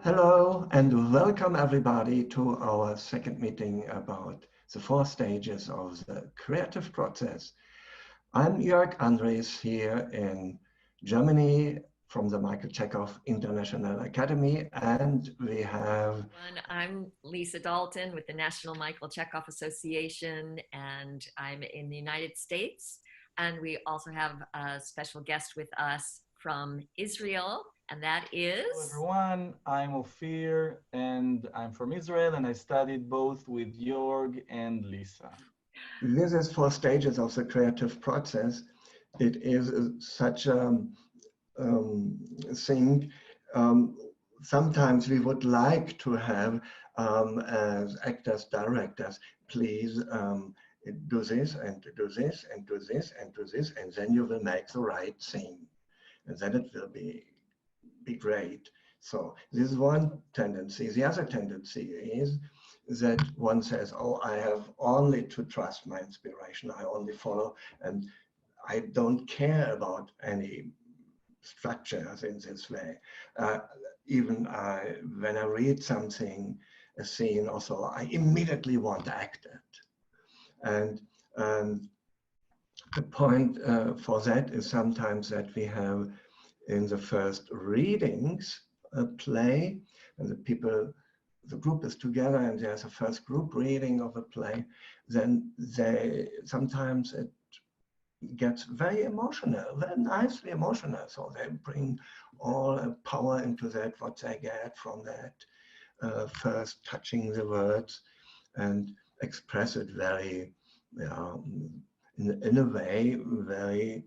Hello and welcome everybody to our second meeting about the 4 stages of the creative process. I'm Joerg Andres here in Germany from the Michael Chekhov International Academy, and we have... I'm Lisa Dalton with the National Michael Chekhov Association, and I'm in the United States. And we also have a special guest with us from Israel, and that is... Hello everyone, I'm Ophir and I'm from Israel and I studied both with Joerg and Lisa. This is 4 stages of the creative process. It is such a thing. Sometimes we would like to have as actors, directors, please do this and do this and do this and do this, and then you will make the right thing. And then it will be great. So this is one tendency. The other tendency is that one says, oh, I have only to trust my inspiration. I only follow, and I don't care about any structures in this way. Even when I read something, a scene or so, I immediately want to act it. And the point for that is sometimes that we have in the first readings a play, and the group is together and there's a first group reading of a play, then sometimes it gets very emotional, very nicely emotional. So they bring all power into that, what they get from that, first touching the words and express it very, in a way, very,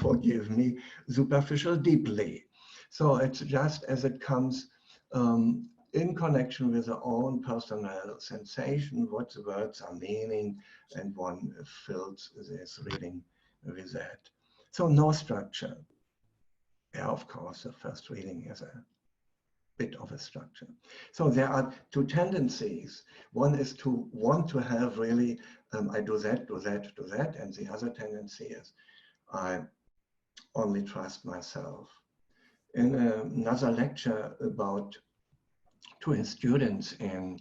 forgive me, superficial deeply. So it's just as it comes in connection with their own personal sensation, what the words are meaning, and one fills this reading with that. So no structure. Yeah, of course, the first reading is a bit of a structure. So there are 2 tendencies. One is to want to have really, I do that, do that, do that, and the other tendency is I only trust myself. In another lecture to his students in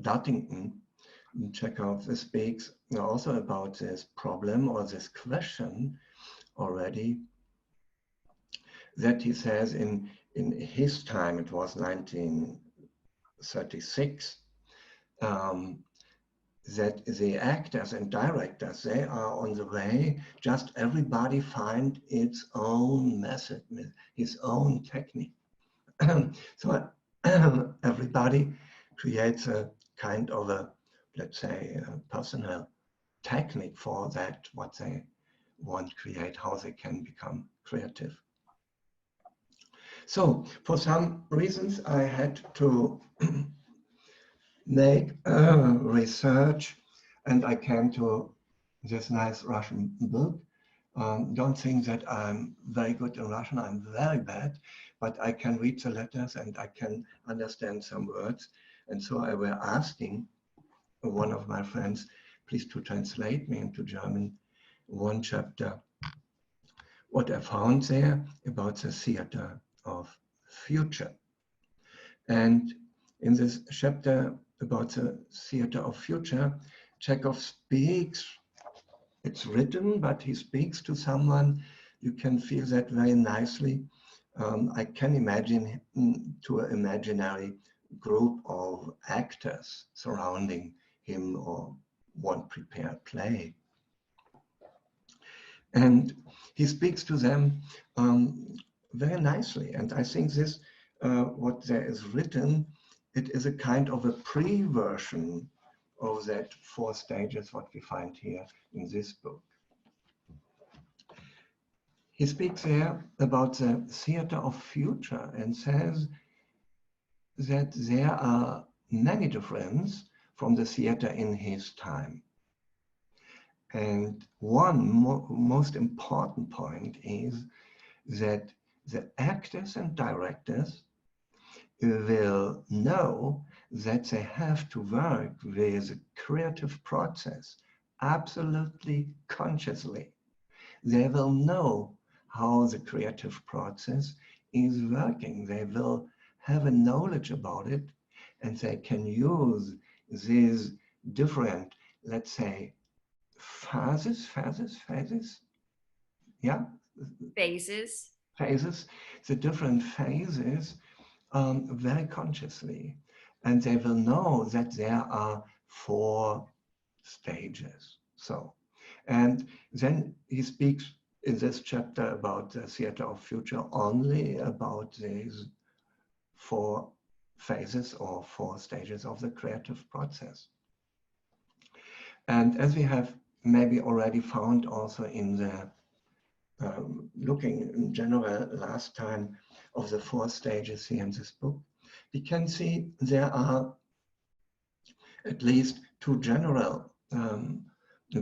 Dalton, Chekhov speaks also about this problem or this question already, that he says in his time, it was 1936, that the actors and directors, they are on the way, just everybody find its own method, his own technique. So everybody creates a kind of a, let's say, a personal technique for that, what they want to create, how they can become creative. So for some reasons, I had to make research, and I came to this nice Russian book. Don't think that I'm very good in Russian, I'm very bad, but I can read the letters and I can understand some words. And so I were asking one of my friends, please to translate me into German 1 chapter. What I found there about the theater of future. And in this chapter about the theater of future, Chekhov speaks, it's written, but he speaks to someone. You can feel that very nicely. I can imagine to an imaginary group of actors surrounding him or one prepared play. And he speaks to them very nicely. And I think this, what there is written, it is a kind of a pre-version of that 4 stages, what we find here in this book. He speaks there about the theater of future and says that there are many differences from the theater in his time. And one most important point is that the actors and directors will know that they have to work with a creative process absolutely consciously. They will know how the creative process is working. They will have a knowledge about it, and they can use these different, let's say, phases, yeah? Phases, the different phases very consciously. And they will know that there are 4 stages. So, and then he speaks in this chapter about the theater of future only about these 4 phases or 4 stages of the creative process. And as we have maybe already found also in the looking in general last time of the 4 stages here in this book, we can see there are at least 2 general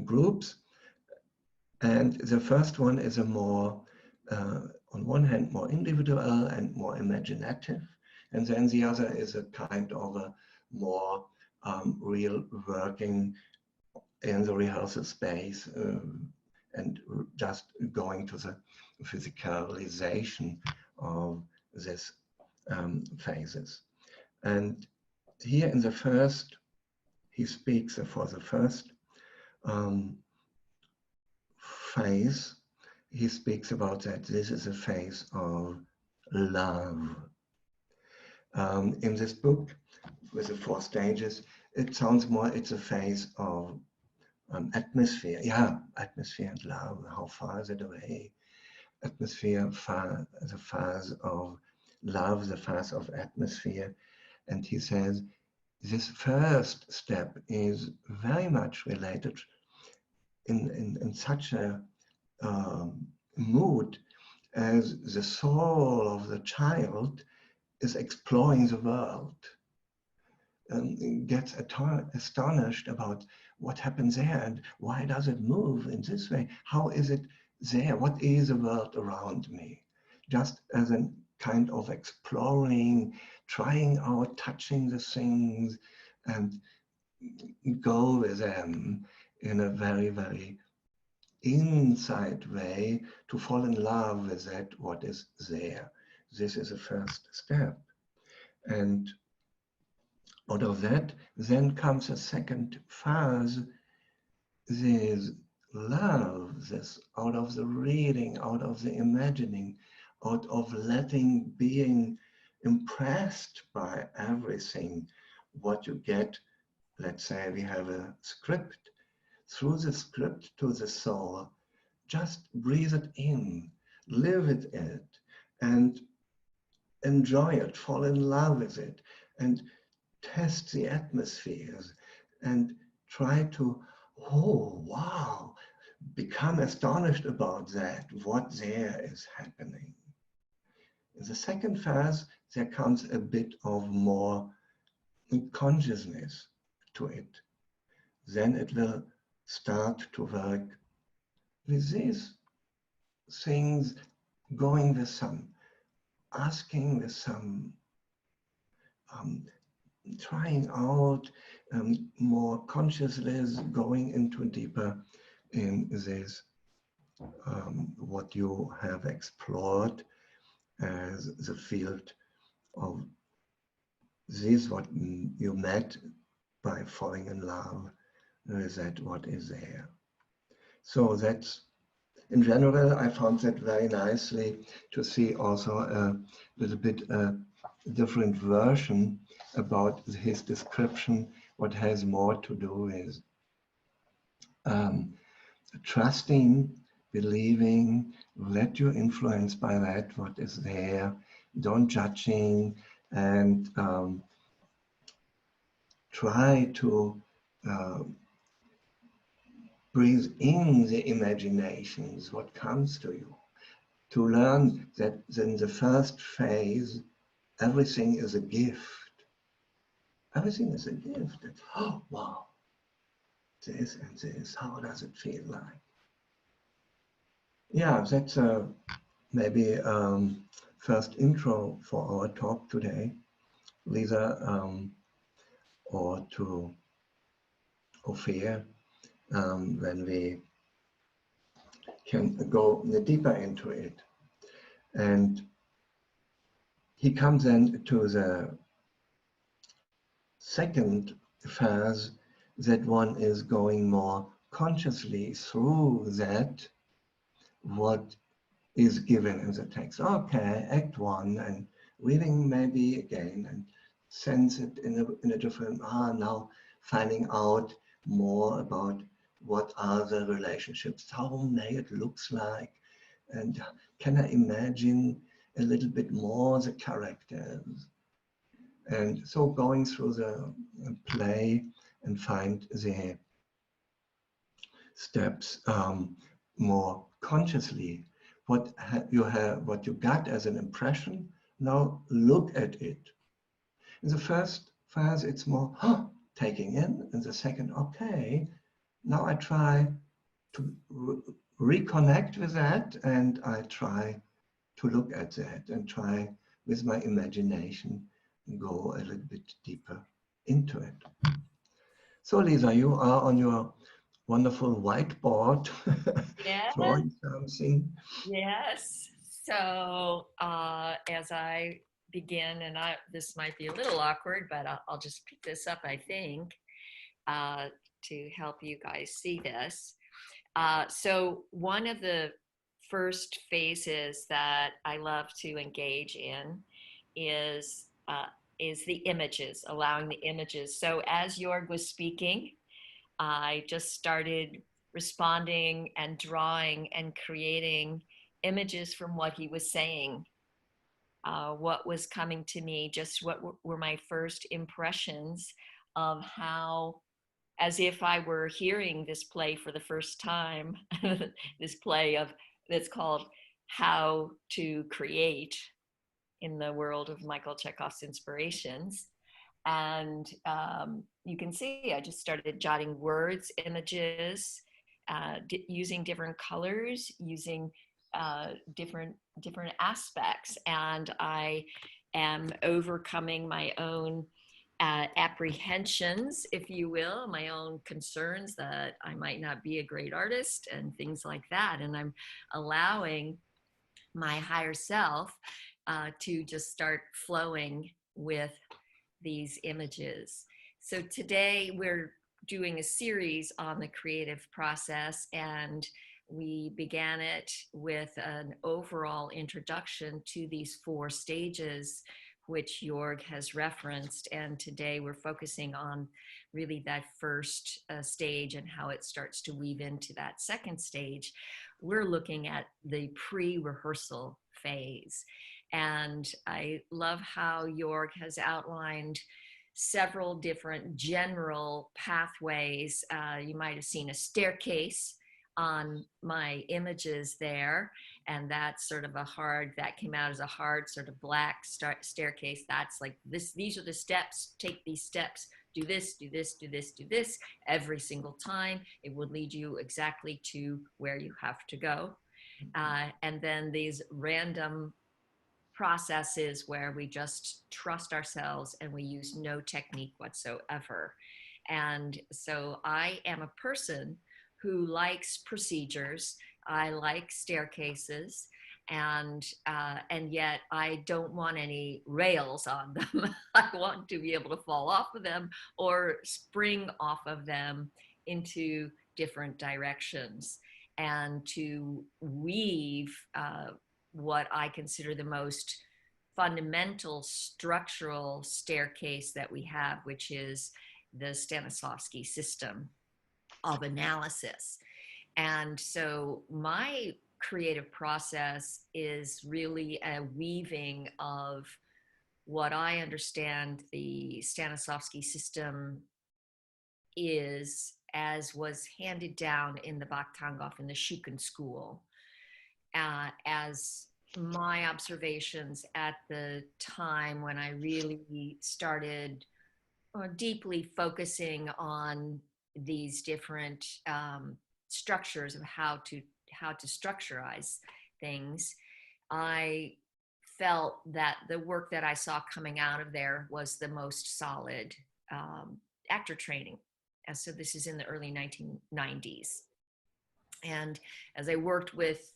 groups. And the first one is a more, on one hand, more individual and more imaginative. And then the other is a kind of a more real working in the rehearsal space and just going to the physicalization of these phases. And here in the first, he speaks for the first phase, he speaks about that this is a phase of love. In this book, with the 4 stages, it sounds more, it's a phase of atmosphere. Yeah, atmosphere and love. How far is it away? Atmosphere, the phase of love, the phase of atmosphere. And he says, this first step is very much related in such a mood as the soul of the child is exploring the world and gets astonished about what happens there and why does it move in this way? How is it there? What is the world around me? Just as a kind of exploring, trying out, touching the things and go with them in a very, very inside way to fall in love with that what is there. This is the first step. And out of that, then comes a second phase, this love, this out of the reading, out of the imagining, out of letting, being impressed by everything, what you get. Let's say we have a script, through the script to the soul, just breathe it in, live with it, and enjoy it, fall in love with it, and test the atmospheres, and try to, oh, wow, become astonished about that, what there is happening. In the second phase, there comes a bit of more consciousness to it. Then it will start to work with these things, going with some, asking with some, trying out more consciousness, going into deeper in this, what you have explored as the field of this, what you met by falling in love with that what is there. So that's, in general, I found that very nicely to see also a little bit different version about his description, what has more to do with trusting, believing, let you influence by that what is there, don't judging, and try to breathe in the imaginations, what comes to you. To learn that in the first phase, everything is a gift. Everything is a gift. Oh, wow. This and this, how does it feel like? Yeah, that's maybe first intro for our talk today, Lisa, or to Ophir, when we can go deeper into it. And he comes then to the second phase, that one is going more consciously through that what is given in the text. Okay, act one, and reading maybe again and sense it in a different, now finding out more about what are the relationships, how may it looks like, and can I imagine a little bit more the characters. And so going through the play and find the steps more consciously. What you got as an impression, now look at it. In the first phase, it's more taking in. In the second, okay, now I try to reconnect with that, and I try to look at that and try with my imagination go a little bit deeper into it. So Lisa, you are on your wonderful whiteboard Yes. drawing something. Yes. So as I begin, and this might be a little awkward, but I'll just pick this up, I think, to help you guys see this. So one of the first phases that I love to engage in is the images, allowing the images. So as Joerg was speaking, I just started responding and drawing and creating images from what he was saying. What was coming to me, just what were my first impressions of how, as if I were hearing this play for the first time, this play that's called How to Create in the world of Michael Chekhov's inspirations. And you can see I just started jotting words, images, using different colors, using different aspects. And I am overcoming my own apprehensions, if you will, my own concerns that I might not be a great artist and things like that. And I'm allowing my higher self to just start flowing with these images. So today we're doing a series on the creative process, and we began it with an overall introduction to these 4 stages, which Joerg has referenced. And today we're focusing on really that first stage and how it starts to weave into that second stage. We're looking at the pre-rehearsal phase. And I love how Joerg has outlined several different general pathways. You might have seen a staircase on my images there, and that's sort of that came out as a hard sort of black staircase. That's like this, these are the steps, take these steps, do this, do this, do this, do this, every single time. It would lead you exactly to where you have to go. And then these random processes where we just trust ourselves and we use no technique whatsoever. And so I am a person who likes procedures. I like staircases, and yet I don't want any rails on them. I want to be able to fall off of them or spring off of them into different directions, and to weave what I consider the most fundamental structural staircase that we have, which is the Stanislavski system of analysis. And so my creative process is really a weaving of what I understand the Stanislavski system is, as was handed down in the Bakhtangov in the Shukin school, as my observations at the time when I really started deeply focusing on these different structures of how to structurize things. I felt that the work that I saw coming out of there was the most solid actor training. And so this is in the early 1990s. And as I worked with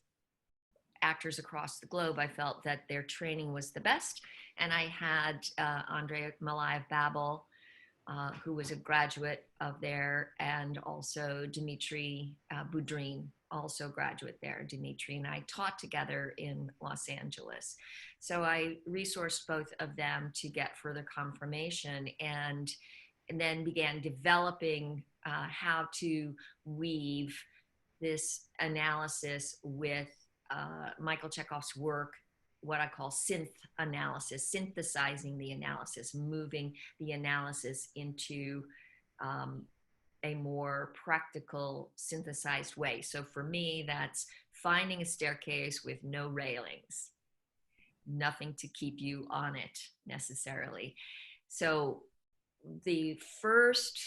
actors across the globe, I felt that their training was the best And I had Andrea Malai of Babel, who was a graduate of there, and also Dimitri Boudrin, also graduate there. Dimitri and I taught together in Los Angeles. So I resourced both of them to get further confirmation, and then began developing how to weave this analysis with Michael Chekhov's work, what I call synth analysis, synthesizing the analysis, moving the analysis into a more practical, synthesized way. So for me, that's finding a staircase with no railings, nothing to keep you on it necessarily. So the first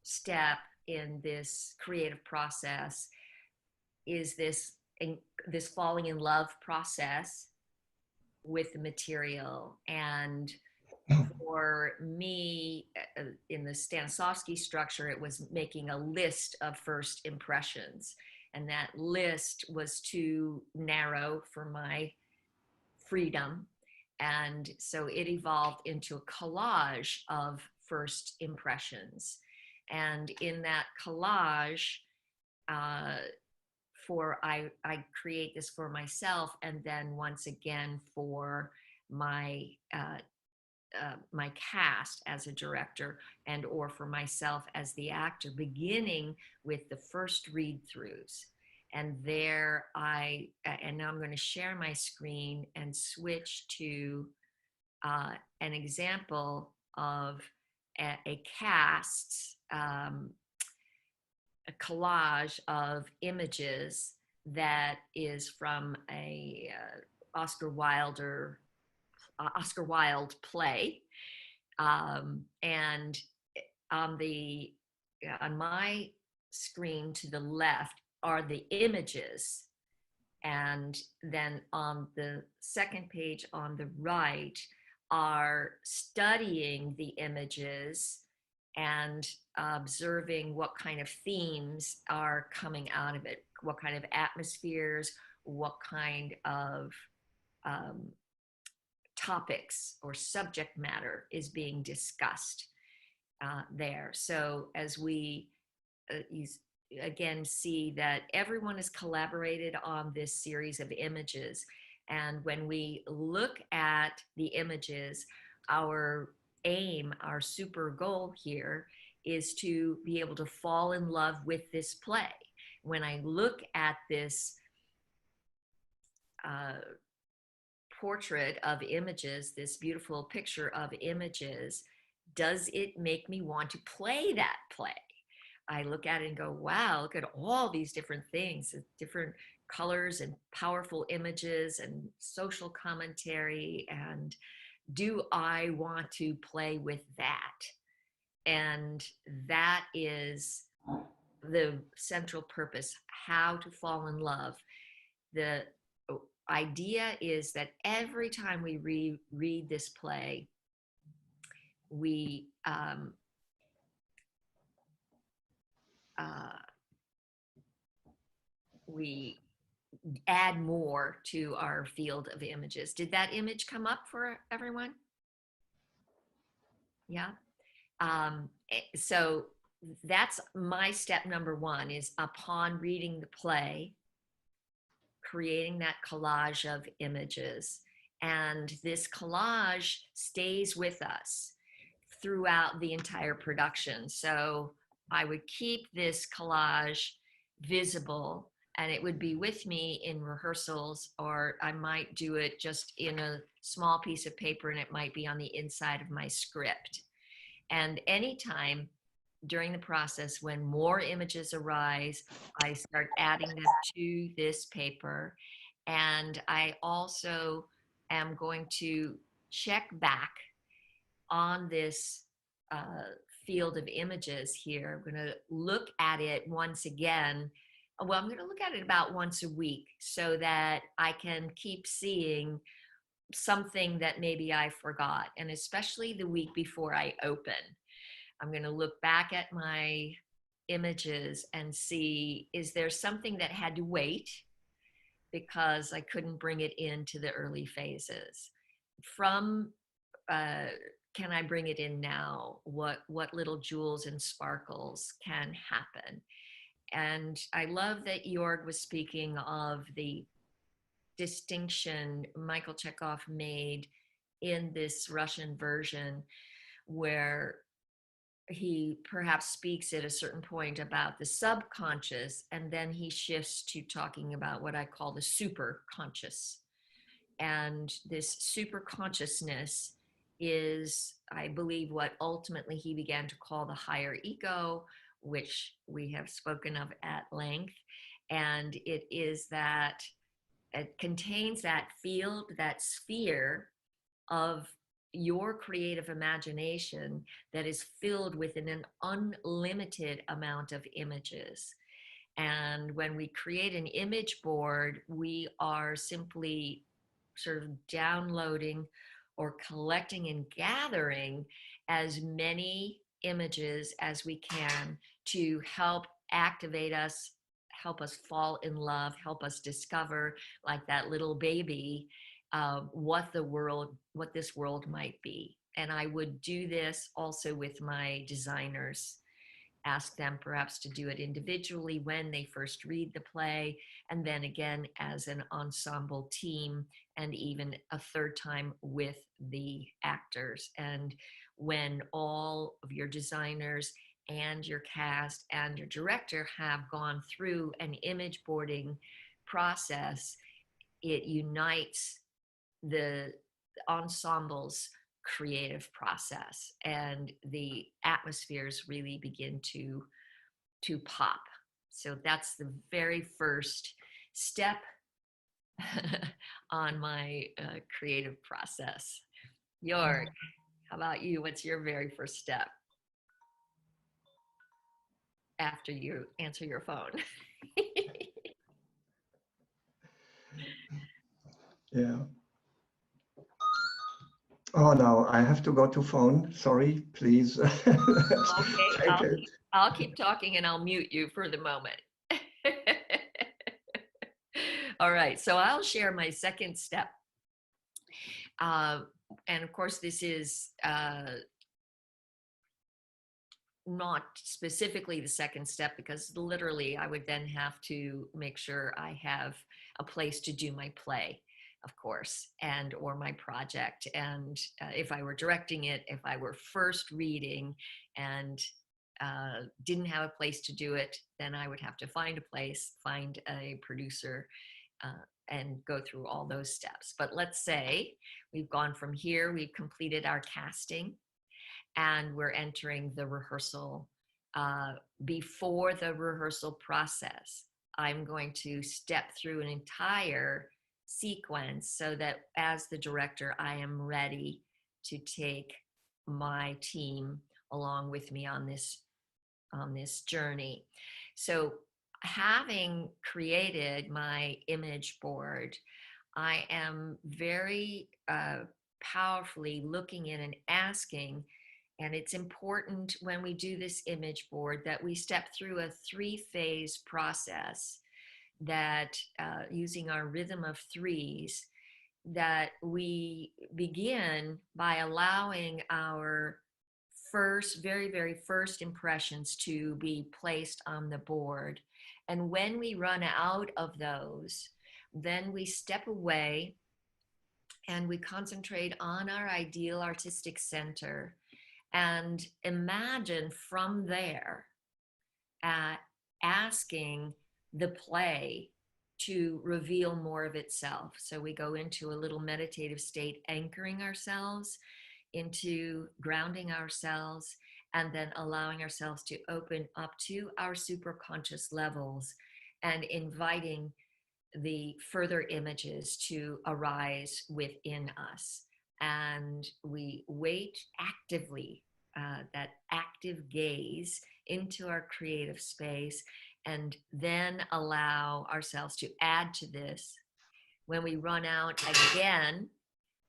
step in this creative process is this falling in love process with the material. And for me, in the Stanislavski structure, it was making a list of first impressions. And that list was too narrow for my freedom. And so it evolved into a collage of first impressions. And in that collage, I create this for myself, and then once again for my my cast as a director, and or for myself as the actor, beginning with the first read-throughs. And there and now I'm going to share my screen and switch to an example of a cast, a collage of images that is from a Oscar Wilde play, and on my screen to the left are the images, and then on the second page on the right are studying the images and observing what kind of themes are coming out of it, what kind of atmospheres, what kind of topics or subject matter is being discussed there. So as we again see that everyone has collaborated on this series of images, and when we look at the images, our aim, our super goal here is to be able to fall in love with this play. When I look at this portrait of images, this beautiful picture of images, does it make me want to play that play? I look at it and go, wow, look at all these different things, different colors and powerful images and social commentary, and do I want to play with that? And that is the central purpose, how to fall in love. The idea is that every time we read this play, we add more to our field of images. Did that image come up for everyone? Yeah. So that's my step number one, is upon reading the play, creating that collage of images. And this collage stays with us throughout the entire production. So I would keep this collage visible, and it would be with me in rehearsals, or I might do it just in a small piece of paper, and it might be on the inside of my script. And anytime during the process when more images arise, I start adding them to this paper. And I also am going to check back on this field of images here. I'm going to look at it once again. Well, I'm going to look at it about once a week so that I can keep seeing something that maybe I forgot. And especially the week before I open, I'm going to look back at my images and see, is there something that had to wait because I couldn't bring it into the early phases? from can I bring it in now? What little jewels and sparkles can happen? And I love that Joerg was speaking of the distinction Michael Chekhov made in this Russian version, where he perhaps speaks at a certain point about the subconscious, and then he shifts to talking about what I call the super conscious. And this super consciousness is, I believe, what ultimately he began to call the higher ego, which we have spoken of at length. And it is that it contains that field, that sphere of your creative imagination that is filled with an unlimited amount of images. And when we create an image board, we are simply sort of downloading or collecting and gathering as many images as we can to help activate us, help us fall in love, help us discover, like that little baby, what this world might be. And I would do this also with my designers, ask them perhaps to do it individually when they first read the play, and then again as an ensemble team, and even a third time with the actors. And when all of your designers and your cast and your director have gone through an image boarding process, it unites the ensemble's creative process, and the atmospheres really begin to pop. So that's the very first step on my creative process. Joerg, how about you? What's your very first step after you answer your phone? Yeah. Oh no, I have to go to phone. Sorry, please. Okay, I'll keep talking and I'll mute you for the moment. All right, so I'll share my second step. And of course, this is not specifically the second step, because literally I would then have to make sure I have a place to do my play, of course, and or my project. And if I were directing it, if I were first reading and didn't have a place to do it, then I would have to find a place, find a producer, and go through all those steps. But let's say we've gone from here, we've completed our casting, and we're entering the rehearsal. Before the rehearsal process, I'm going to step through an entire sequence so that as the director, I am ready to take my team along with me on this journey. So having created my image board, I am very powerfully looking in and asking. And it's important when we do this image board that we step through a 3-phase process, that using our rhythm of threes, that we begin by allowing our very, very first impressions to be placed on the board. And when we run out of those, then we step away and we concentrate on our ideal artistic center and imagine from there asking the play to reveal more of itself. So we go into a little meditative state, anchoring ourselves into grounding ourselves, and then allowing ourselves to open up to our superconscious levels and inviting the further images to arise within us. And we wait actively, that active gaze into our creative space, and then allow ourselves to add to this. When we run out again,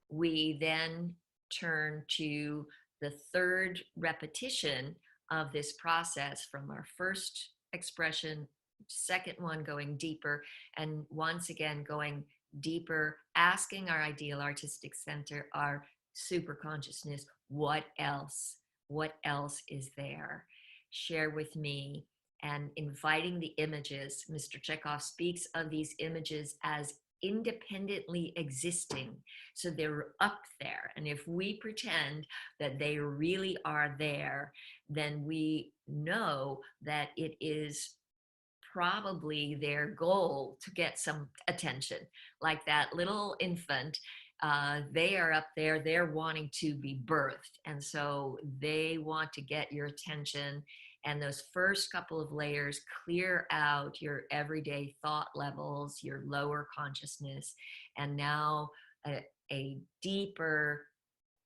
we then turn to the third repetition of this process, from our first expression, second one going deeper, and once again going deeper, asking our ideal artistic center, our super consciousness, what else? What else is there? Share with me, and inviting the images. Mr. Chekhov speaks of these images as independently existing. So they're up there. And if we pretend that they really are there, then we know that it is probably their goal to get some attention. Like that little infant, they are up there, they're wanting to be birthed. And so they want to get your attention. And those first couple of layers clear out your everyday thought levels, your lower consciousness, and now a deeper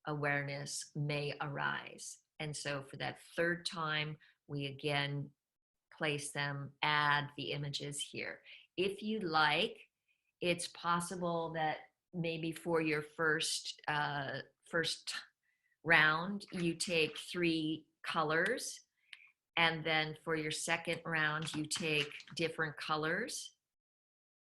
awareness may arise. And so for that third time, we again place them, add the images here. If you like, it's possible that maybe for your first round, you take 3 colors. And then for your second round, you take different colors.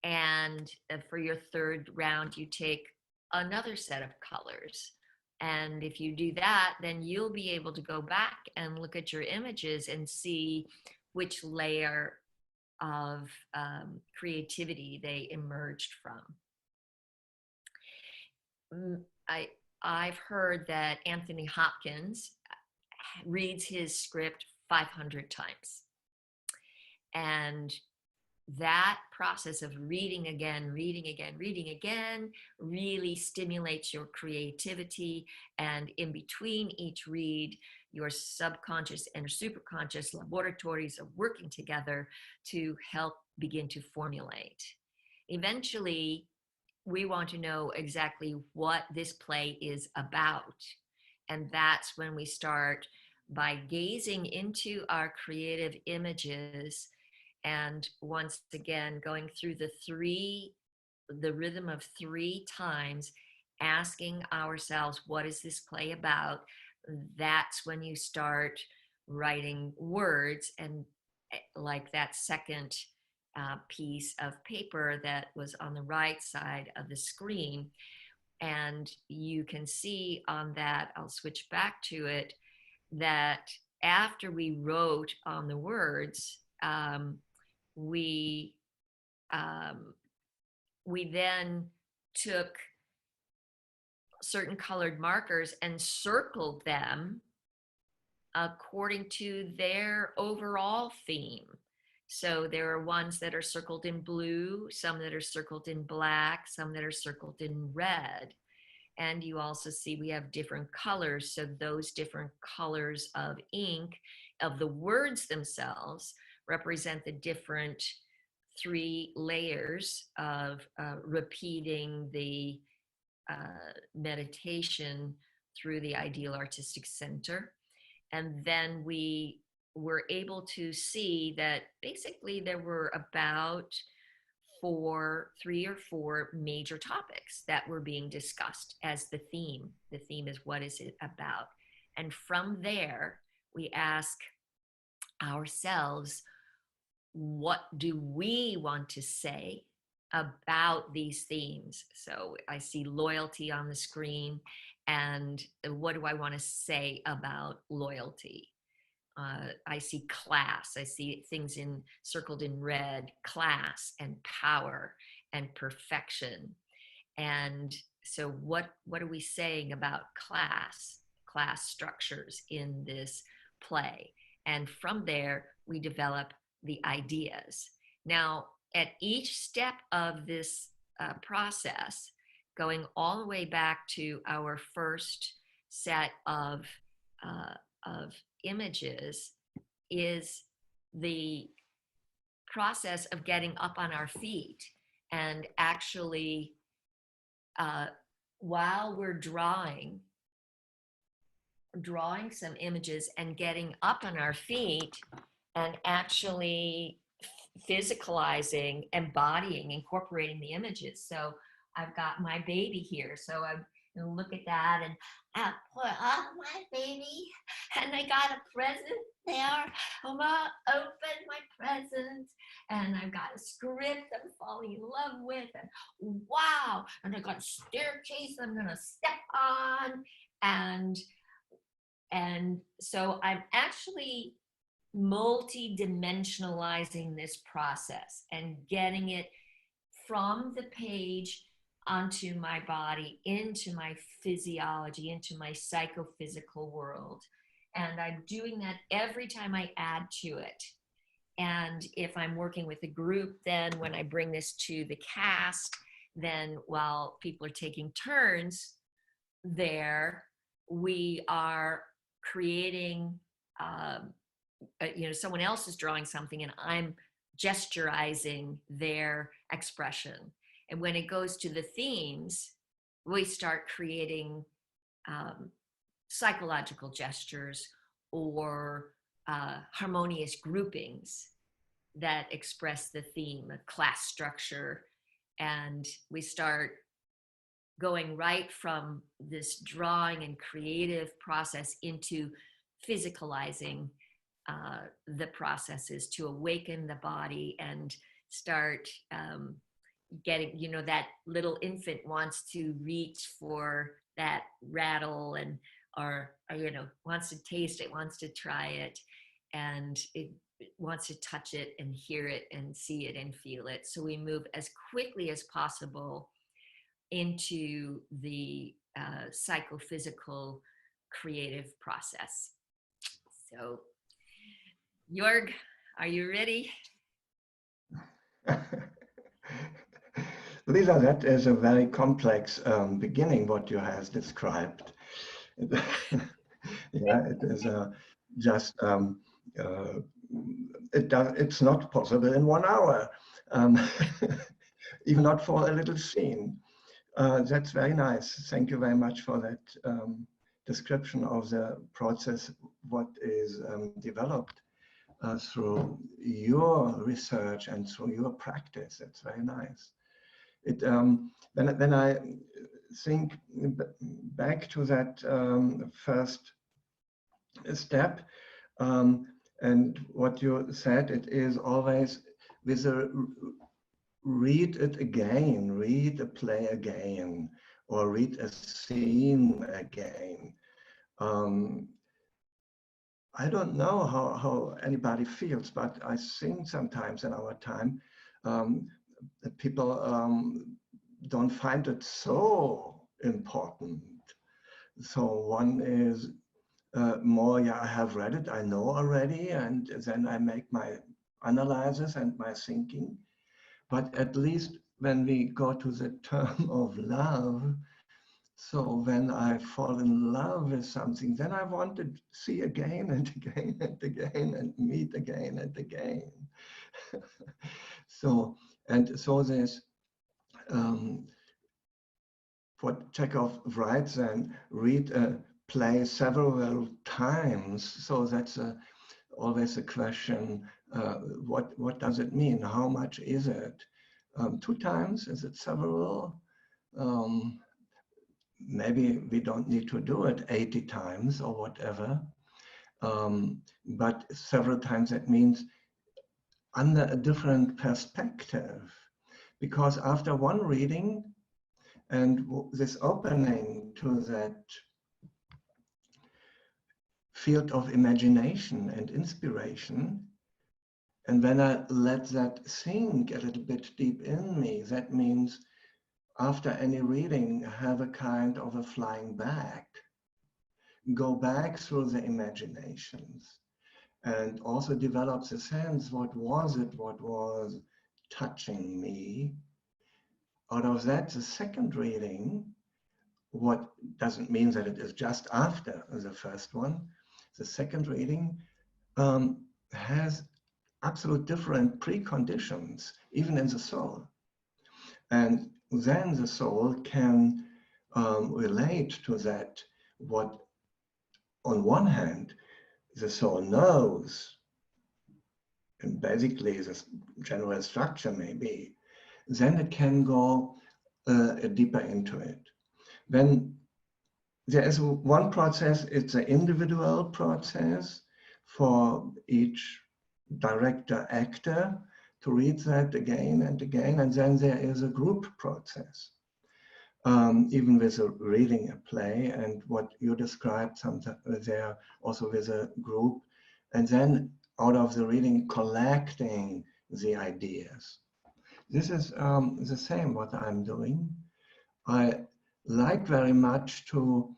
And for your third round, you take another set of colors. And if you do that, then you'll be able to go back and look at your images and see which layer of creativity they emerged from. I've heard that Anthony Hopkins reads his script 500 times. And that process of reading again really stimulates your creativity. And in between each read, your subconscious and superconscious laboratories are working together to help begin to formulate. Eventually, we want to know exactly what this play is about. And that's when we start by gazing into our creative images, and once again going through the rhythm of 3 times, asking ourselves, what is this play about? That's when you start writing words. And like that second piece of paper that was on the right side of the screen, and you can see on that, I'll switch back to it, that after we wrote on the words, we then took certain colored markers and circled them according to their overall theme. So there are ones that are circled in blue, some that are circled in black, some that are circled in red. And you also see we have different colors. So those different colors of ink, of the words themselves, represent the different 3 layers of repeating the meditation through the Ideal Artistic Center. And then we were able to see that basically there were about 3 or 4 major topics that were being discussed as the theme. The theme is, what is it about? And from there, we ask ourselves, what do we want to say about these themes? So I see loyalty on the screen, and what do I want to say about loyalty? I see class. I see things circled in red: class and power and perfection. And so what are we saying about class structures in this play? And from there, we develop the ideas. Now, at each step of this process, going all the way back to our first set of images, is the process of getting up on our feet and actually, while we're drawing some images and getting up on our feet and actually physicalizing, embodying, incorporating the images. So I've got my baby here. So I'm going to look at that, and I put up my baby, and I got a present there. I'm gonna open my present, and I've got a script I'm falling in love with, and wow, and I got a staircase I'm gonna step on, and so I'm actually multi-dimensionalizing this process and getting it from the page onto my body, into my physiology, into my psychophysical world. And I'm doing that every time I add to it. And if I'm working with a group, then when I bring this to the cast, then while people are taking turns there, we are creating, someone else is drawing something and I'm gesturizing their expression. And when it goes to the themes, we start creating psychological gestures or harmonious groupings that express the theme, a class structure. And we start going right from this drawing and creative process into physicalizing the processes to awaken the body and start getting, that little infant wants to reach for that rattle and, or wants to taste it, wants to try it, and it wants to touch it and hear it and see it and feel it. So we move as quickly as possible into the psychophysical creative process. So, Joerg, are you ready? Lisa, that is a very complex beginning, what you have described. Yeah, it is just, it's not possible in 1 hour, even not for a little scene. That's very nice. Thank you very much for that description of the process, what is developed through your research and through your practice. That's very nice. It when I think back to that first step and what you said, it is always with a read it again, read a play again, or read a scene again. I don't know how anybody feels, but I think sometimes in our time, that people don't find it so important. So one is more, yeah, I have read it, I know already, and then I make my analysis and my thinking. But at least when we go to the term of love, so when I fall in love with something, then I want to see again and again and again and meet again and again. So there's what Chekhov writes and read a play several times. So that's always a question, what does it mean? How much is it? 2 times? Is it several? Maybe we don't need to do it 80 times or whatever. But several times, that means under a different perspective. Because after one reading and this opening to that field of imagination and inspiration, and when I let that sink a little bit deep in me, that means after any reading, have a kind of a flying back, go back through the imaginations, and also develop the sense, what was it, what was touching me? Out of that, the second reading, what doesn't mean that it is just after the first one, the second reading has absolute different preconditions, even in the soul. And then the soul can relate to that, what on one hand the soul knows, and basically the general structure maybe, then it can go deeper into it. When there is one process, it's an individual process for each director actor to read that again and again, and then there is a group process. Even with reading a play, and what you described there also with a group, and then out of the reading collecting the ideas. This is the same what I'm doing. I like very much to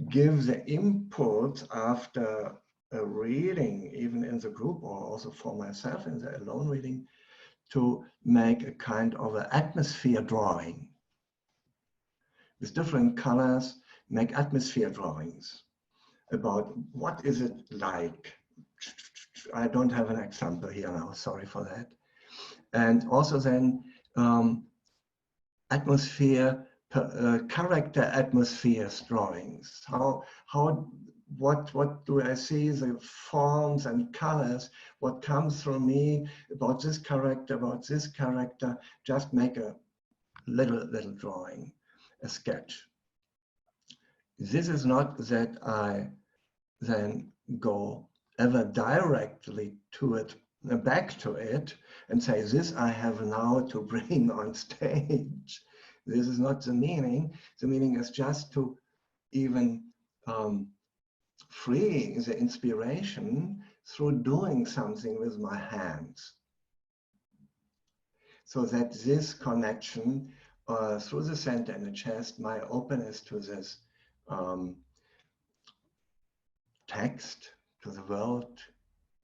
give the input after a reading, even in the group or also for myself in the alone reading, to make a kind of an atmosphere drawing with different colors, make atmosphere drawings about what is it like. I don't have an example here now, sorry for that. And also then character atmospheres drawings. What do I see, the forms and colors, what comes through me about this character, just make a little drawing, a sketch. This is not that I then go ever directly to it, back to it, and say, this I have now to bring on stage. This is not the meaning. The meaning is just to even free the inspiration through doing something with my hands. So that this connection through the center and the chest, my openness to this text, to the world,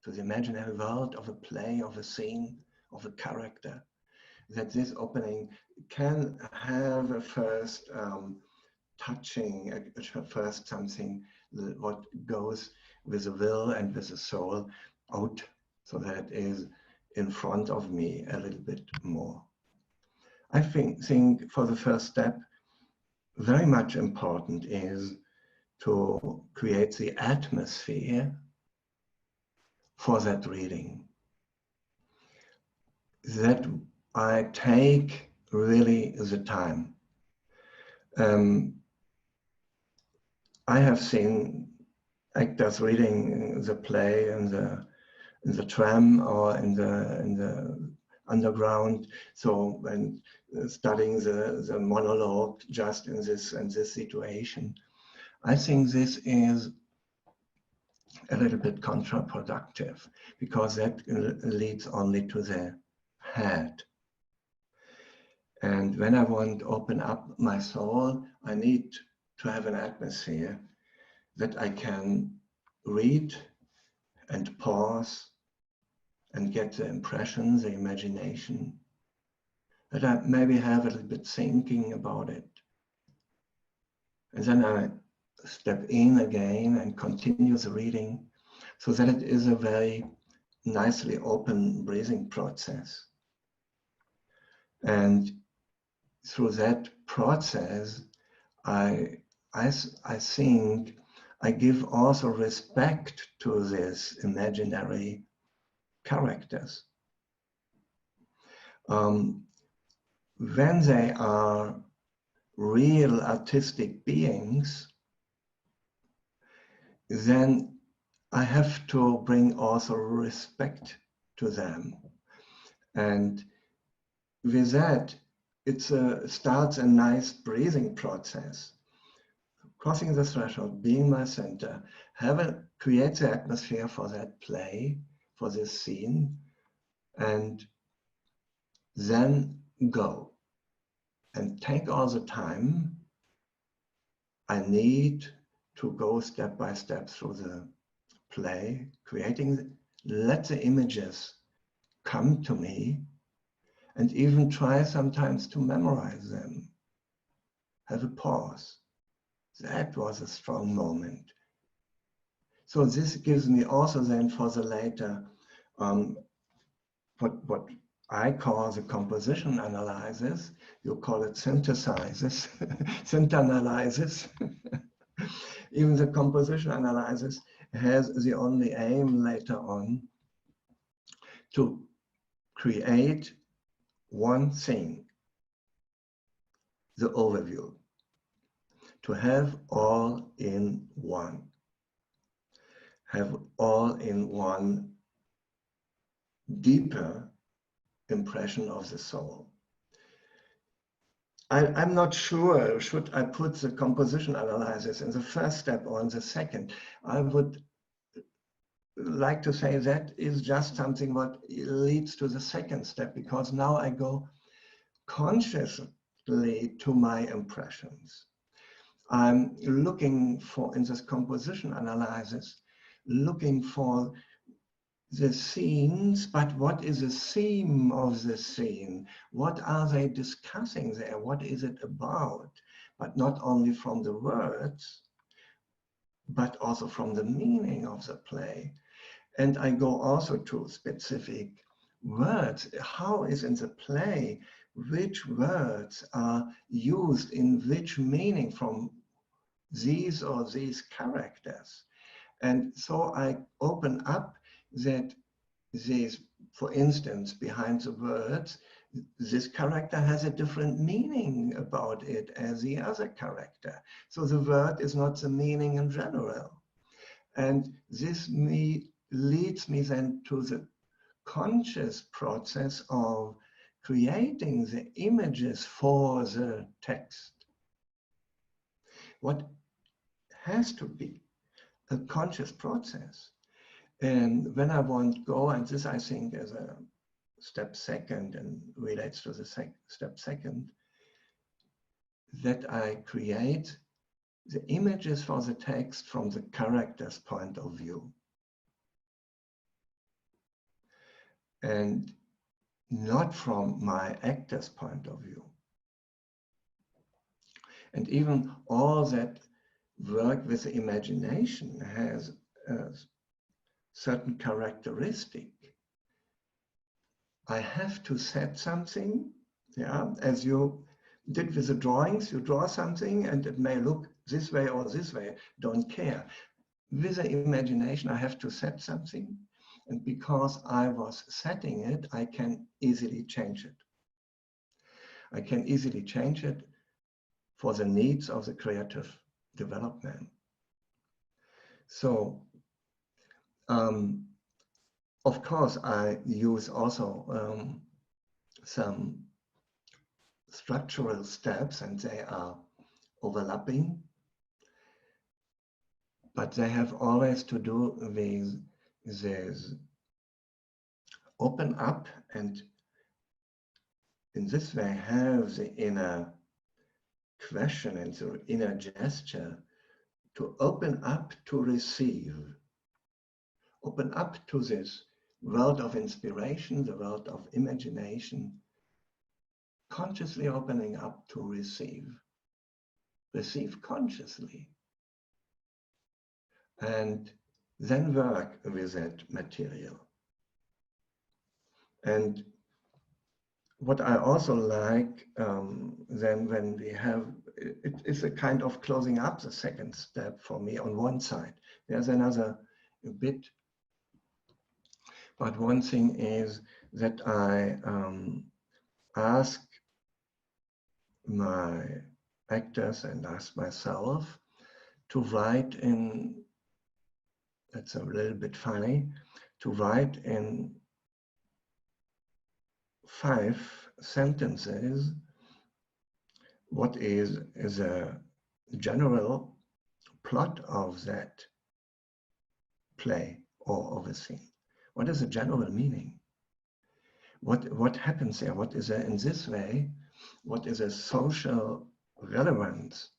to the imaginary world of a play, of a scene, of a character, that this opening can have a first touching, first something what goes with the will and with the soul out, so that is in front of me a little bit more. I think for the first step, very much important is to create the atmosphere for that reading. That I take really the time. I have seen actors reading the play in the tram or in the underground, so when studying the monologue just in this situation. I think this is a little bit counterproductive, because that leads only to the head. And when I want to open up my soul, I need to have an atmosphere that I can read and pause and get the impression, the imagination, that I maybe have a little bit thinking about it. And then I step in again and continue the reading, so that it is a very nicely open breathing process. And through that process, I think I give also respect to these imaginary characters. When they are real artistic beings, then I have to bring also respect to them. And with that, it starts a nice breathing process. Crossing the threshold, being my center, create the atmosphere for that play, for this scene, and then go and take all the time I need to go step by step through the play, let the images come to me, and even try sometimes to memorize them. Have a pause. That was a strong moment. So this gives me also then for the later, what I call the composition analysis. You call it synthesizes, synthanalysis. Even the composition analysis has the only aim later on to create one thing, the overview. to have all in one. Have all in one deeper impression of the soul. I'm not sure, should I put the composition analysis in the first step or in the second? I would like to say that is just something what leads to the second step, because now I go consciously to my impressions. I'm looking for, in this composition analysis, looking for the scenes, but what is the theme of the scene? What are they discussing there? What is it about? But not only from the words, but also from the meaning of the play. And I go also to specific words. How is in the play, which words are used in which meaning from these or these characters? And so I open up that this, for instance, behind the words, this character has a different meaning about it as the other character. So the word is not the meaning in general. And this leads me then to the conscious process of creating the images for the text. What has to be a conscious process. And when I want to go, and this I think is a step second and relates to the step second, that I create the images for the text from the character's point of view. And not from my actor's point of view. And even all that work with the imagination has a certain characteristic. I have to set something, yeah, as you did with the drawings, you draw something and it may look this way or this way, don't care. With the imagination, I have to set something, and because I was setting it, I can easily change it. I can easily change it for the needs of the creative development. So, of course, I use also some structural steps, and they are overlapping, but they have always to do with this open up and in this way have the inner question and the inner gesture to open up to receive. Open up to this world of inspiration, the world of imagination, consciously opening up to receive. Receive consciously. And then work with that material. And what I also like then when we have, it is a kind of closing up the second step for me on one side. There's another bit, but one thing is that I ask my actors and ask myself to write in, that's a little bit funny, to write in 5 sentences what is a general plot of that play or of a scene. What is the general meaning? What happens there? What is there in this way? What is a social relevance?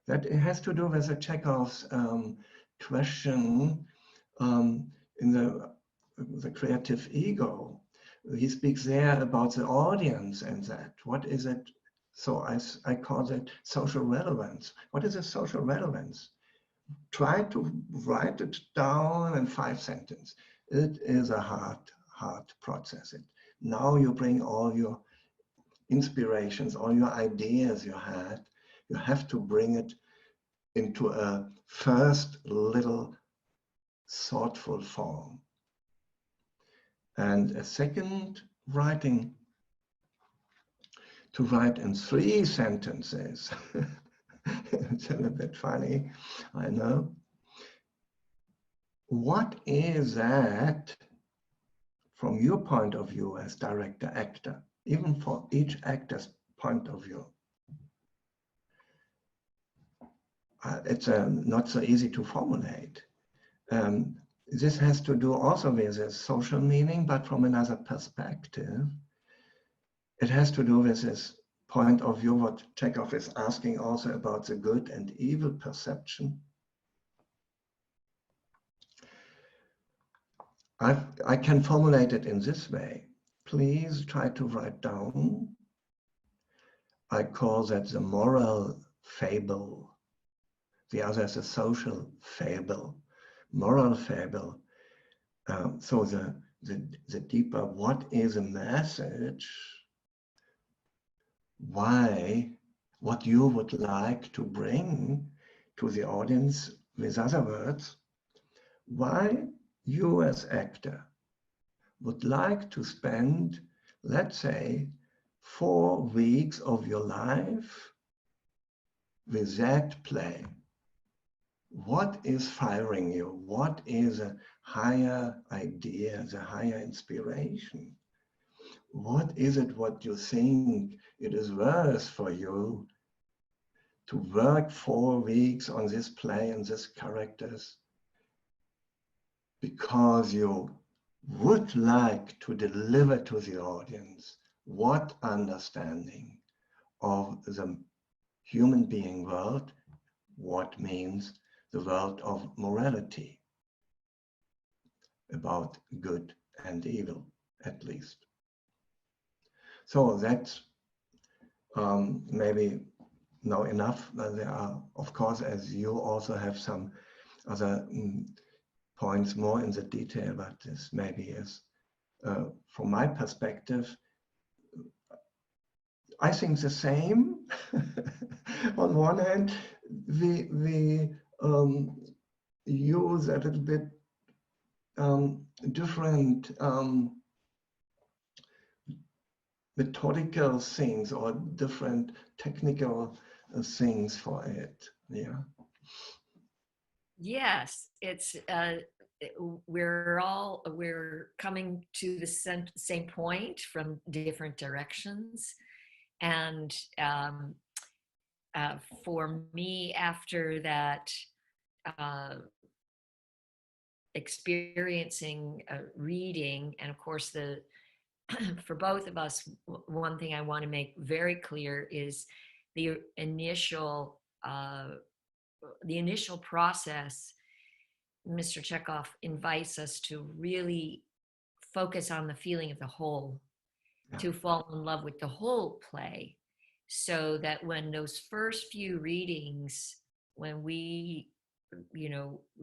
That it has to do with the Chekhov's question in the creative ego. He speaks there about the audience and that. What is it? So I call it social relevance. What is a social relevance? Try to write it down in 5 sentences. It is a hard process. Now you bring all your inspirations, all your ideas you had. You have to bring it into a first little thoughtful form. And a second writing, to write in 3 sentences It's a little bit funny, I know. What is that from your point of view as director actor, even for each actor's point of view? It's not so easy to formulate. This has to do also with a social meaning, but from another perspective. It has to do with this point of view, what Chekhov is asking also about the good and evil perception. I can formulate it in this way. Please try to write down. I call that the moral fable. The other is a social fable. Moral fable. So the deeper, what is a message? Why? What you would like to bring to the audience? With other words, why you as actor would like to spend, let's say, 4 weeks of your life with that play. What is firing you? What is a higher idea, the higher inspiration? What is it what you think it is worth for you to work 4 weeks on this play and these characters because you would like to deliver to the audience what understanding of the human being world, what means the world of morality, about good and evil, at least. So that's maybe now enough. There are, of course, as you also have some other points more in the detail, but this maybe is, from my perspective, I think the same. On one hand, we use a little bit different methodical things or different technical things for it. Yeah. Yes, it's we're coming to the same point from different directions, and for me, after that experiencing reading, and of course the for both of us, one thing I want to make very clear is the initial process. Mr. Chekhov invites us to really focus on the feeling of the whole, to fall in love with the whole play, so that when those first few readings, when we,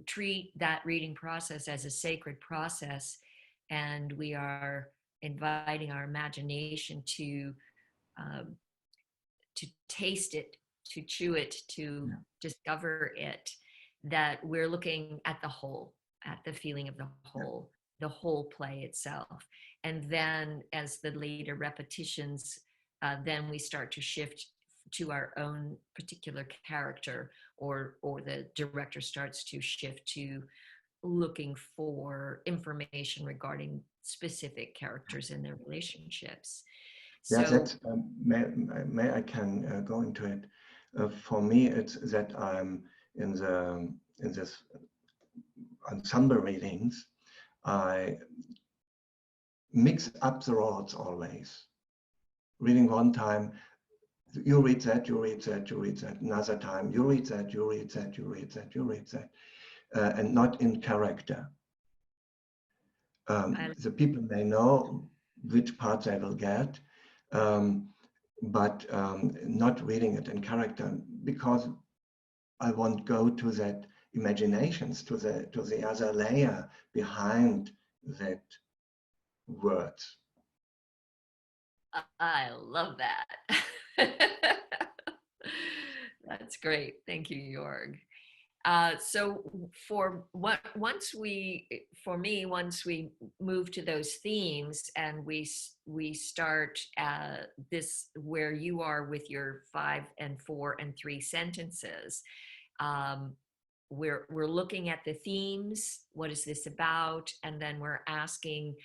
treat that reading process as a sacred process, and we are inviting our imagination to taste it, to chew it, to discover it, that we're looking at the whole, at the feeling of the whole play itself. And then as the later repetitions, then we start to shift to our own particular character, or the director starts to shift to looking for information regarding specific characters and their relationships. Yeah, So that's, may I can go into it. For me, it's that I'm in this ensemble readings, I mix up the roles always. Reading one time, you read that, you read that, you read that. Another time, you read that, you read that, you read that, you read that, and not in character. The people may know which parts they will get, but not reading it in character, because I won't go to that imaginations, to the other layer behind that words. I love that. That's great. Thank you, Joerg. So once we move to those themes, and we start this where you are with your 5 and 4 and 3 sentences. We're looking at the themes. What is this about? And then we're asking,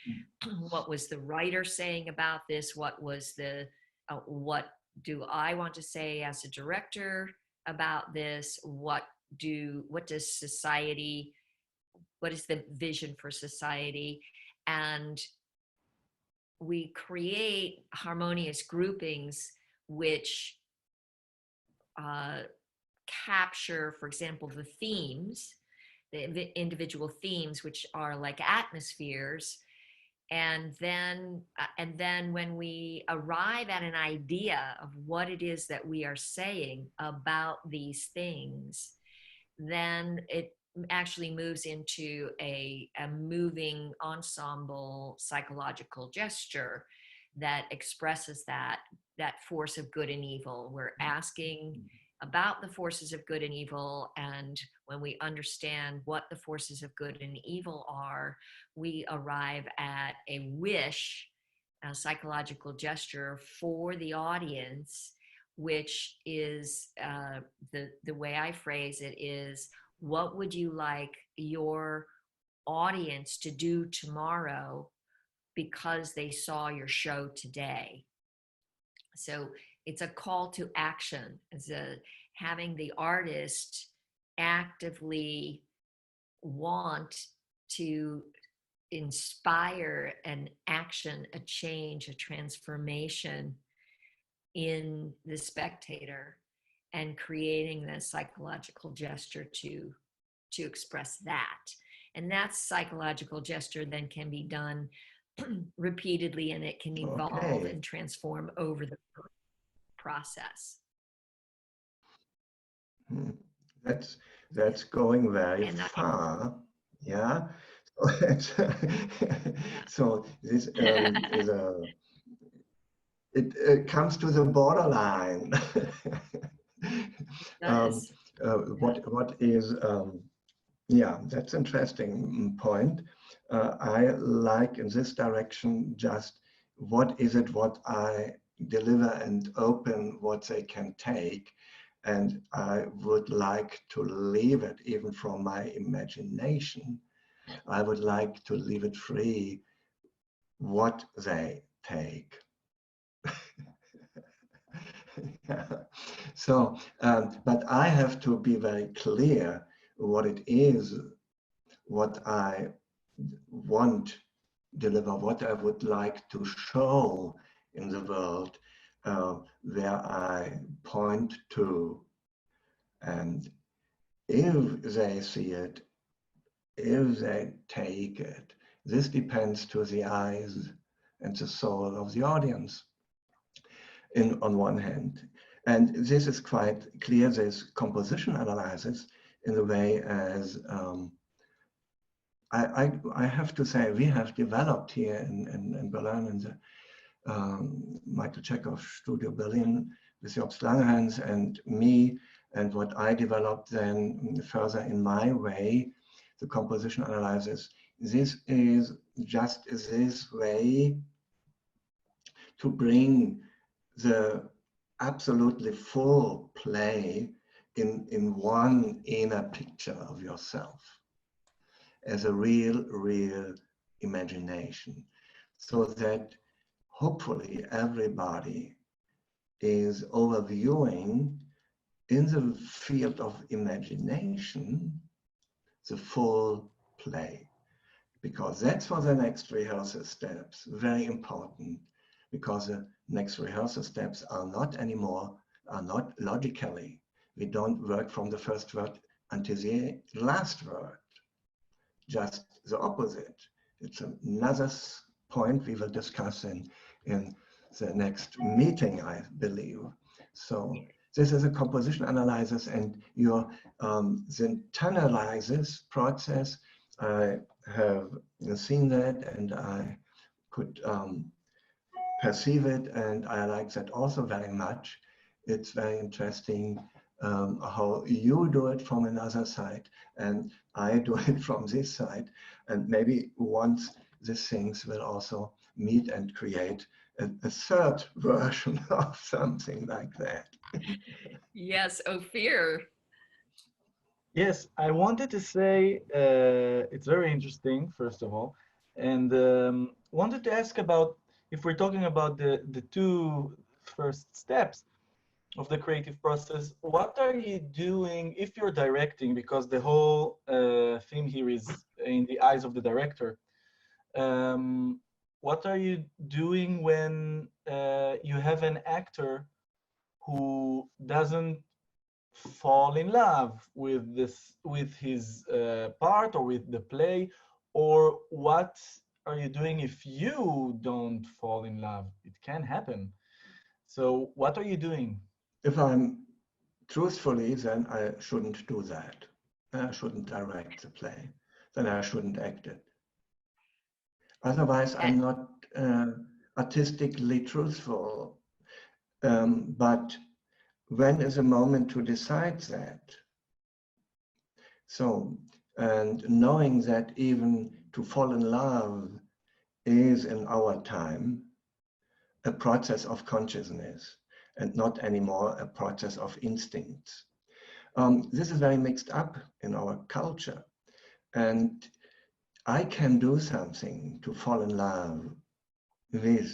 what was the writer saying about this? What was the what do I want to say as a director about this? What does society? What is the vision for society? And we create harmonious groupings which capture, for example, the themes, the individual themes, which are like atmospheres. And then when we arrive at an idea of what it is that we are saying about these things, then it actually moves into a moving ensemble psychological gesture that expresses that force of good and evil. We're asking about the forces of good and evil, and when we understand what the forces of good and evil are, we arrive at a wish, a psychological gesture for the audience, which is the way I phrase it is, what would you like your audience to do tomorrow because they saw your show today? So it's a call to action, as having the artist actively want to inspire an action, a change, a transformation in the spectator, and creating the psychological gesture to express that. And that psychological gesture then can be done repeatedly, and it can evolve and transform over the process. That's going very far. Yeah. So this is it comes to the borderline. What is yeah, that's interesting point. I like in this direction just what is it what I deliver and open what they can take, and I would like to leave it even from my imagination. I would like to leave it free what they take. Yeah. So, but I have to be very clear what it is, what I want deliver, what I would like to show in the world, where I point to. And if they see it, if they take it, this depends to the eyes and the soul of the audience on one hand. And this is quite clear, this composition analysis in the way as I have to say we have developed here in Berlin in the Michael Chekhov Studio Berlin with Joerg Langerhans and me, and what I developed then further in my way, the composition analysis. This is just this way to bring the absolutely full play in one inner picture of yourself as a real imagination, so that hopefully everybody is overviewing in the field of imagination the full play, because that's for the next rehearsal steps, very important, because the next rehearsal steps are not logically. We don't work from the first word until the last word, just the opposite. It's another point we will discuss in the next meeting, I believe. So this is a composition analysis, and your the analysis process, I have seen that and I could perceive it, and I like that also very much. It's very interesting how you do it from another side and I do it from this side, and maybe once these things will also meet and create a third version of something like that. Yes, Ophir. Yes, I wanted to say it's very interesting, first of all, and wanted to ask about if we're talking about the two first steps of the creative process, what are you doing if you're directing? Because the whole theme here is in the eyes of the director. What are you doing when you have an actor who doesn't fall in love with his part or with the play, or what are you doing if you don't fall in love? It can happen. So what are you doing? If I'm truthfully, then I shouldn't do that. I shouldn't direct the play. Then I shouldn't act it. Otherwise, I'm not artistically truthful. But when is a moment to decide that? So, and knowing that even to fall in love is in our time a process of consciousness and not anymore a process of instincts. This is very mixed up in our culture. And I can do something to fall in love with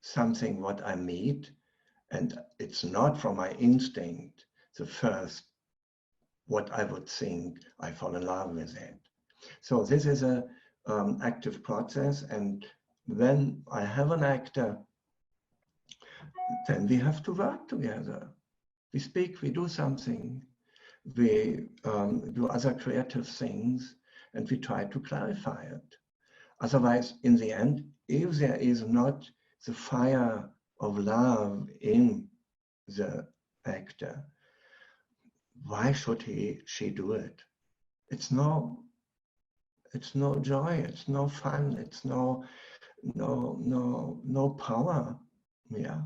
something what I meet, and it's not from my instinct the first what I would think I fall in love with it. So this is a active process, and when I have an actor, then we have to work together. We speak, we do something, we do other creative things, and we try to clarify it. Otherwise, in the end, if there is not the fire of love in the actor, why should she do it? It's no joy, it's no fun, it's no power. Yeah.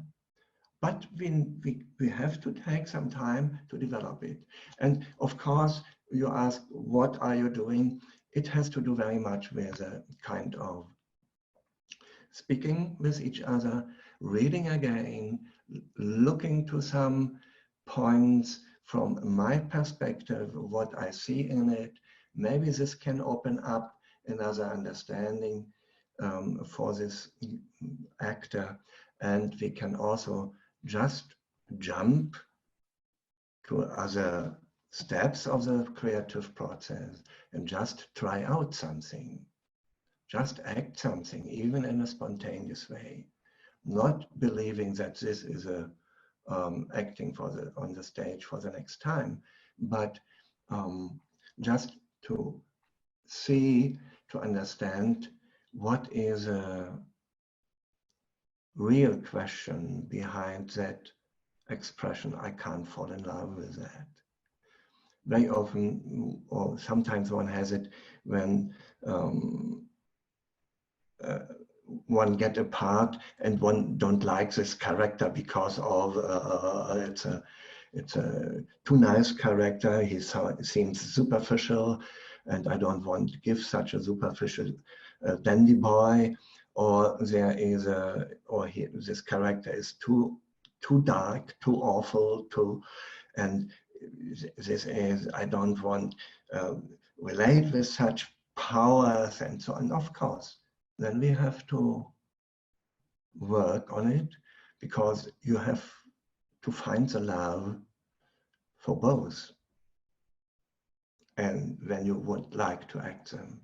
But we have to take some time to develop it. And of course, you ask, what are you doing? It has to do very much with a kind of speaking with each other, reading again, looking to some points from my perspective, what I see in it. Maybe this can open up another understanding for this actor. And we can also just jump to other steps of the creative process and just try out something. Just act something, even in a spontaneous way. Not believing that this is a acting on the stage for the next time, but just to see, to understand what is a real question behind that expression, I can't fall in love with that. Very often, or sometimes one has it when one get a part and one don't like this character because of it's a too nice character. He seems superficial, and I don't want to give such a superficial dandy boy. Or there is this character is too dark, too awful, and this is, I don't want relate with such powers and so on. Of course, then we have to work on it, because you have to find the love for both. And when you would like to act them,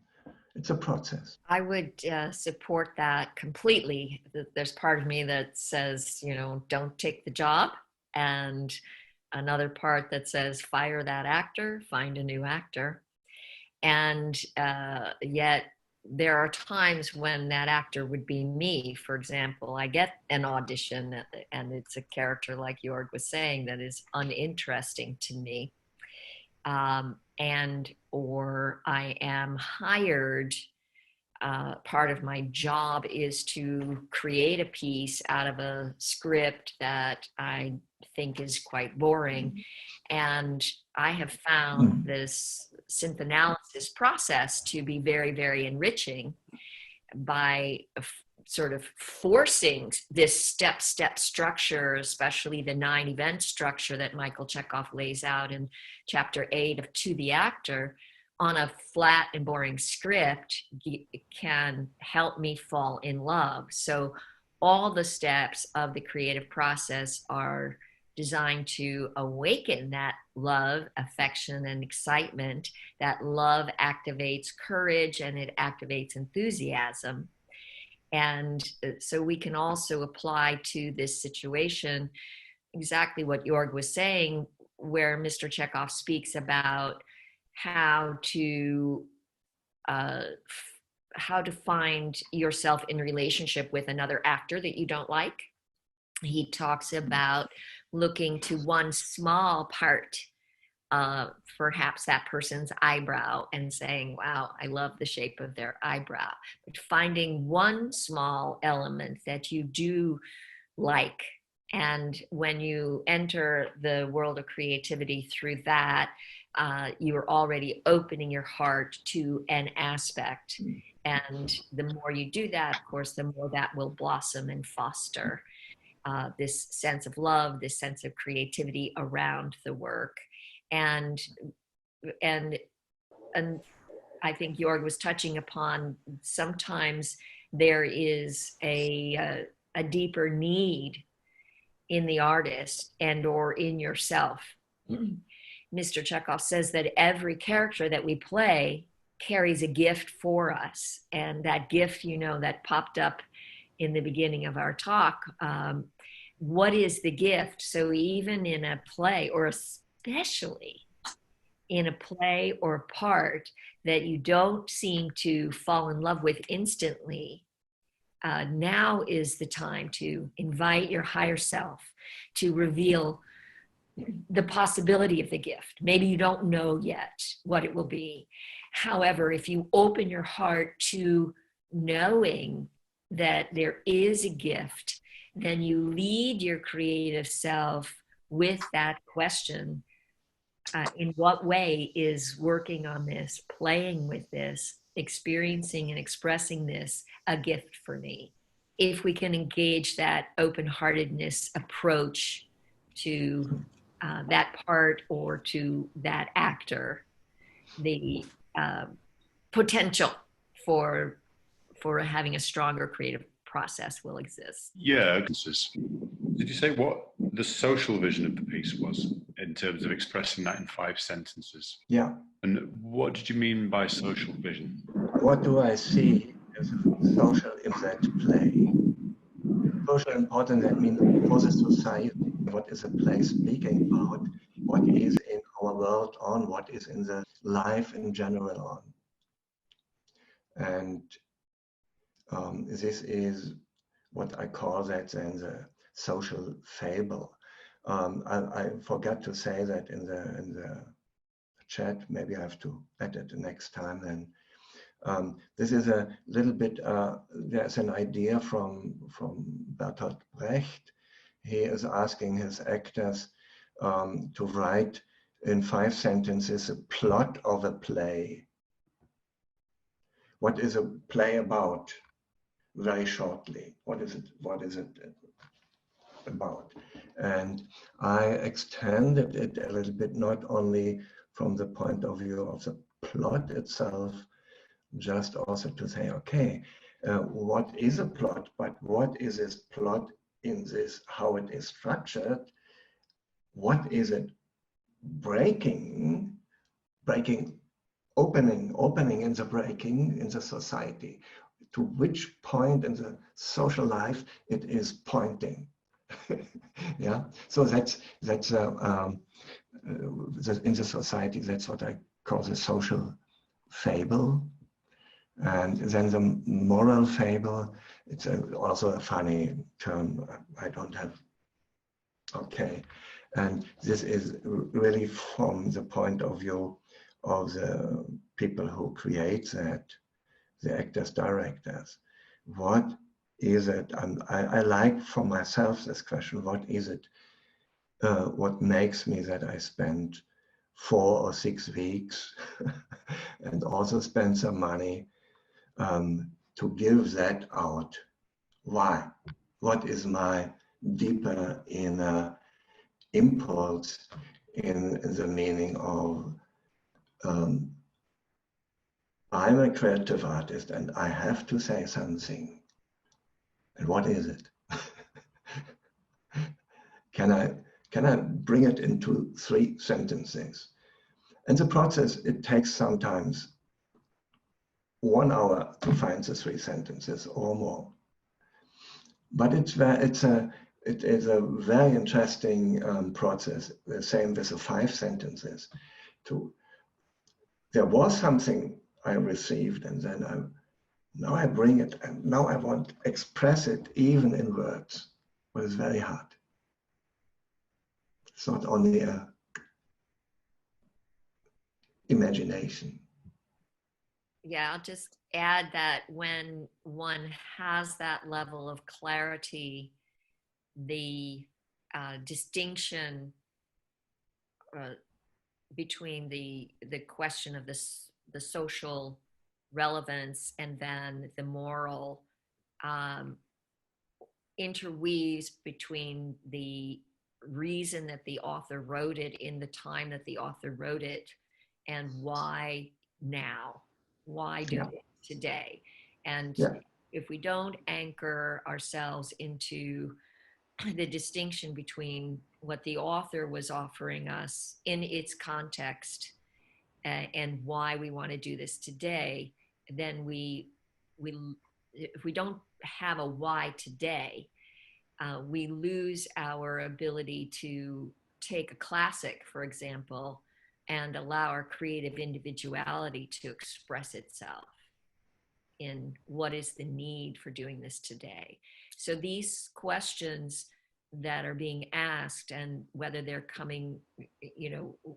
it's a process. I would support that completely. There's part of me that says, don't take the job. And another part that says, fire that actor, find a new actor. And yet there are times when that actor would be me. For example, I get an audition and it's a character, like Joerg was saying, that is uninteresting to me. Or I am hired, part of my job is to create a piece out of a script that I think is quite boring. And I have found this synth analysis process to be very, very enriching, by sort of forcing this step-step structure, especially the 9 event structure that Michael Chekhov lays out in chapter 8 of To the Actor, on a flat and boring script can help me fall in love. So all the steps of the creative process are designed to awaken that love, affection, and excitement. That love activates courage and it activates enthusiasm. And so we can also apply to this situation exactly what Joerg was saying, where Mr. Chekhov speaks about how to find yourself in relationship with another actor that you don't like. He talks about looking to one small part, perhaps that person's eyebrow, and saying, wow, I love the shape of their eyebrow. But finding one small element that you do like. And when you enter the world of creativity through that, you are already opening your heart to an aspect. And the more you do that, of course, the more that will blossom and foster this sense of love, this sense of creativity around the work. And I think Joerg was touching upon, sometimes there is a deeper need in the artist and or in yourself. Mr. Chekhov says that every character that we play carries a gift for us. And that gift, that popped up in the beginning of our talk, what is the gift? So even in a play, or especially in a play or part that you don't seem to fall in love with instantly, now is the time to invite your higher self to reveal the possibility of the gift. Maybe you don't know yet what it will be. However, if you open your heart to knowing that there is a gift, then you lead your creative self with that question. In what way is working on this, playing with this, experiencing and expressing this a gift for me? If we can engage that open-heartedness approach to that part or to that actor, the potential for having a stronger creative process will exist. Yeah. Did you say what the social vision of the piece was in terms of expressing that in 5 sentences? Yeah. And what did you mean by social vision? What do I see as social in that play? Social important, that means for the society, what is a play speaking about, what is in our world on, what is in the life in general on. And this is what I call that then the social fable. I forgot to say that in the chat. Maybe I have to add it the next time then. This is a little bit, there's an idea from Bertolt Brecht. He is asking his actors to write in 5 sentences a plot of a play. What is a play about? Very shortly. What is it about? And I extended it a little bit, not only from the point of view of the plot itself, just also to say, okay, what is a plot, but what is this plot in this, how it is structured? What is it breaking, opening in the breaking in the society? To which point in the social life it is pointing? Yeah, so that's in the society, that's what I call the social fable. And then the moral fable, it's also a funny term. I don't have, okay. And this is really from the point of view of the people who create that, the actors, directors. What is it? And I like for myself this question, what is it? What makes me that I spend 4 or 6 weeks and also spend some money to give that out. Why? What is my deeper inner impulse in the meaning of I'm a creative artist and I have to say something. And what is it? Can I bring it into 3 sentences? And the process, it takes sometimes 1 hour to find the 3 sentences or more. But it is a very interesting process. The same with the 5 sentences. There was something I received, and then now I bring it, and now I want to express it even in words, but it's very hard. It's not only a imagination. Yeah, I'll just add that when one has that level of clarity, the distinction between the question of the social relevance and then the moral interweaves between the reason that the author wrote it in the time that the author wrote it and why now, why do it today. And if we don't anchor ourselves into the distinction between what the author was offering us in its context and why we want to do this today, then if we don't have a why today, we lose our ability to take a classic, for example, and allow our creative individuality to express itself in what is the need for doing this today. So these questions that are being asked and whether they're coming,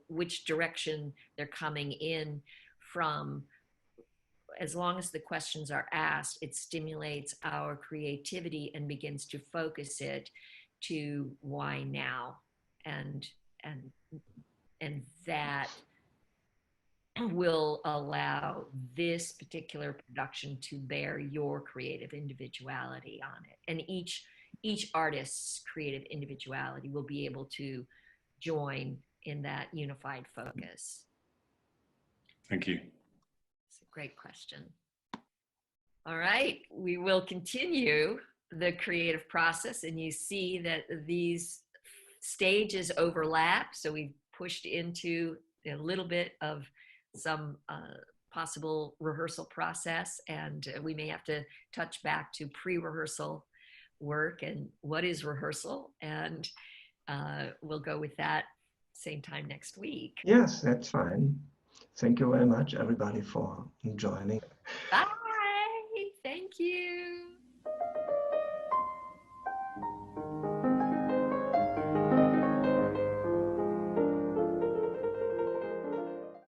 which direction they're coming in from, as long as the questions are asked, it stimulates our creativity and begins to focus it to why now, and that will allow this particular production to bear your creative individuality on it. And each artist's creative individuality will be able to join in that unified focus. Thank you. It's a great question. All right, we will continue the creative process, and you see that these stages overlap. So we've pushed into a little bit of some possible rehearsal process, and we may have to touch back to pre-rehearsal work and what is rehearsal, and we'll go with that same time next week. Yes, that's fine. Thank you very much, everybody, for joining.